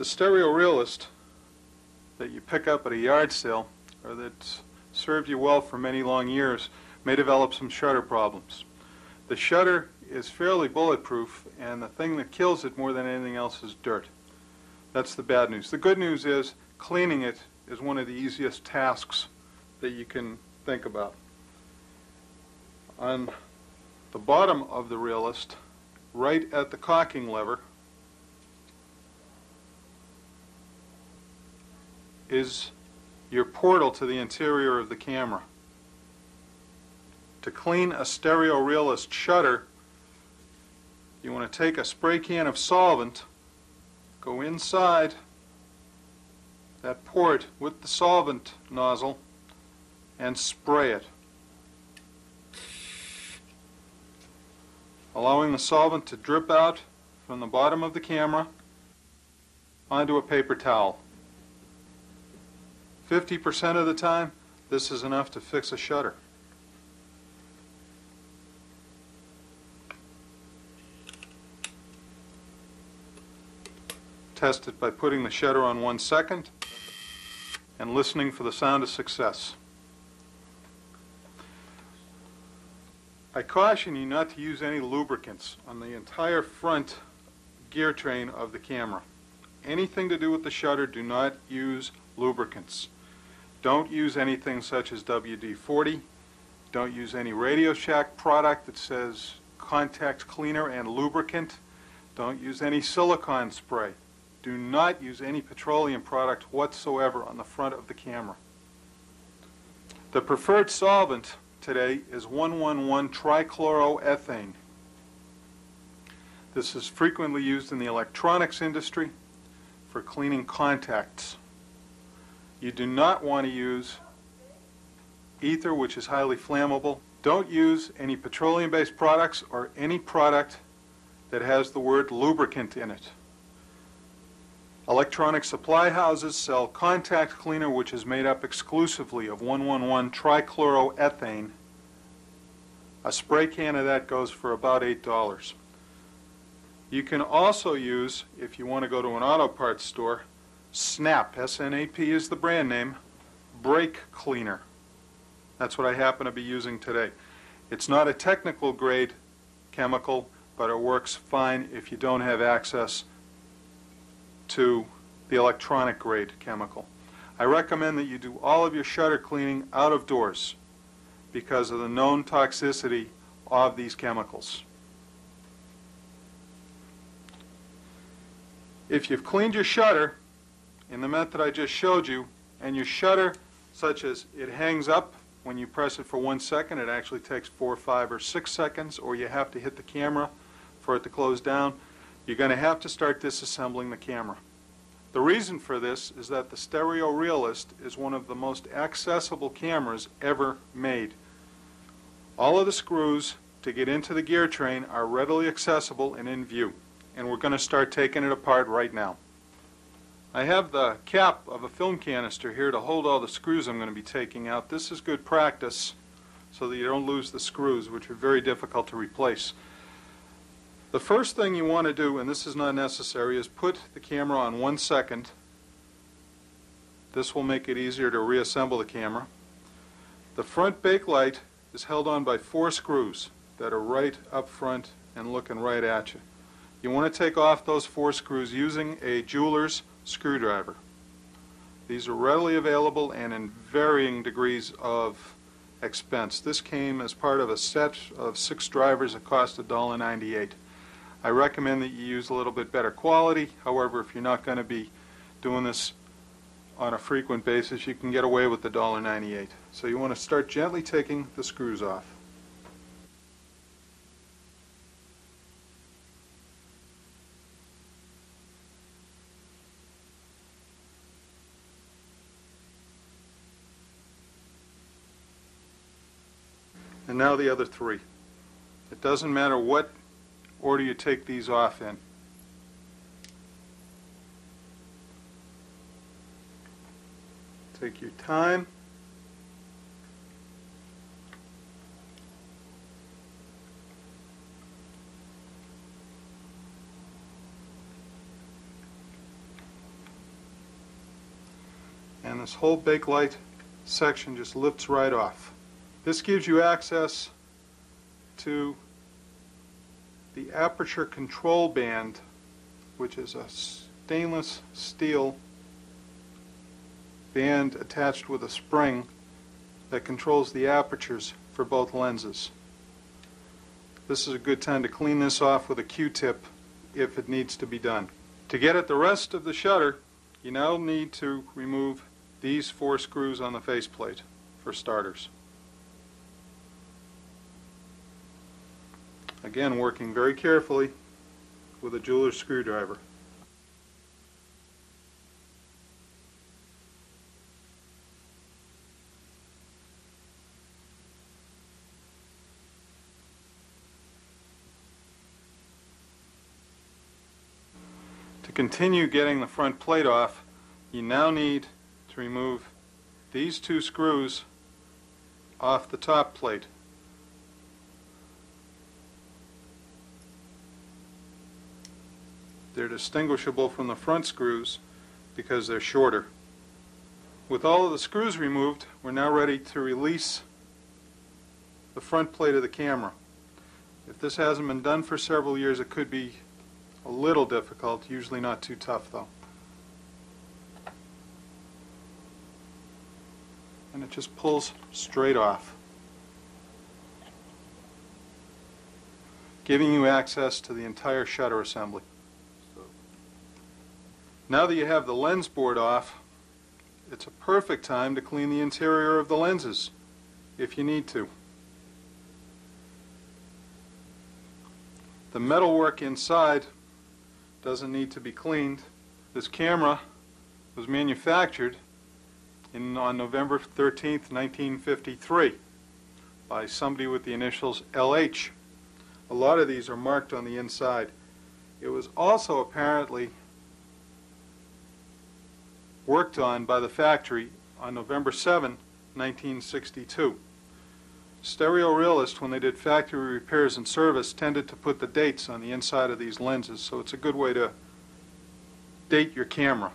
The stereo Realist that you pick up at a yard sale, or that's served you well for many long years, may develop some shutter problems. The shutter is fairly bulletproof, and the thing that kills it more than anything else is dirt. That's the bad news. The good news is cleaning it is one of the easiest tasks that you can think about. On the bottom of the Realist, right at the cocking lever, is your portal to the interior of the camera. To clean a stereo Realist shutter, you want to take a spray can of solvent, go inside that port with the solvent nozzle, and spray it, allowing the solvent to drip out from the bottom of the camera onto a paper towel. 50% of the time, this is enough to fix a shutter. Test it by putting the shutter on 1 second and listening for the sound of success. I caution you not to use any lubricants on the entire front gear train of the camera. Anything to do with the shutter, do not use lubricants. Don't use anything such as WD-40. Don't use any Radio Shack product that says contact cleaner and lubricant. Don't use any silicone spray. Do not use any petroleum product whatsoever on the front of the camera. The preferred solvent today is 1,1,1-trichloroethane. This is frequently used in the electronics industry for cleaning contacts. You do not want to use ether, which is highly flammable. Don't use any petroleum-based products or any product that has the word lubricant in it. Electronic supply houses sell contact cleaner which is made up exclusively of 1,1,1-trichloroethane. A spray can of that goes for about $8. You can also use, if you want to go to an auto parts store, SNAP, S-N-A-P is the brand name, brake cleaner. That's what I happen to be using today. It's not a technical grade chemical, but it works fine if you don't have access to the electronic grade chemical. I recommend that you do all of your shutter cleaning out of doors because of the known toxicity of these chemicals. If you've cleaned your shutter in the method I just showed you, and your shutter, such as it hangs up when you press it for 1 second, it actually takes 4, 5, or 6 seconds, or you have to hit the camera for it to close down, you're going to have to start disassembling the camera. The reason for this is that the stereo Realist is one of the most accessible cameras ever made. All of the screws to get into the gear train are readily accessible and in view, and we're going to start taking it apart right now. I have the cap of a film canister here to hold all the screws I'm going to be taking out. This is good practice so that you don't lose the screws, which are very difficult to replace. The first thing you want to do, and this is not necessary, is put the camera on 1 second. This will make it easier to reassemble the camera. The front bakelite is held on by 4 screws that are right up front and looking right at you. You want to take off those 4 screws using a jeweler's screwdriver. These are readily available and in varying degrees of expense. This came as part of a set of 6 drivers that cost $1.98. I recommend that you use a little bit better quality. However, if you're not going to be doing this on a frequent basis, you can get away with the $1.98. So you want to start gently taking the screws off. And now the other 3. It doesn't matter what order you take these off in. Take your time. and this whole bakelite section just lifts right off. This gives you access to the aperture control band, which is a stainless steel band attached with a spring that controls the apertures for both lenses. This is a good time to clean this off with a Q-tip if it needs to be done. To get at the rest of the shutter, you now need to remove these 4 screws on the faceplate for starters. Again, working very carefully with a jeweler's screwdriver. To continue getting the front plate off, you now need to remove these 2 screws off the top plate. They're distinguishable from the front screws because they're shorter. With all of the screws removed, we're now ready to release the front plate of the camera. If this hasn't been done for several years, it could be a little difficult, usually not too tough though. And it just pulls straight off, giving you access to the entire shutter assembly. Now that you have the lens board off, it's a perfect time to clean the interior of the lenses, if you need to. The metalwork inside doesn't need to be cleaned. This camera was manufactured on November 13th, 1953 by somebody with the initials LH. A lot of these are marked on the inside. It was also apparently worked on by the factory on November 7, 1962. Stereo Realist, when they did factory repairs and service, tended to put the dates on the inside of these lenses, so it's a good way to date your camera.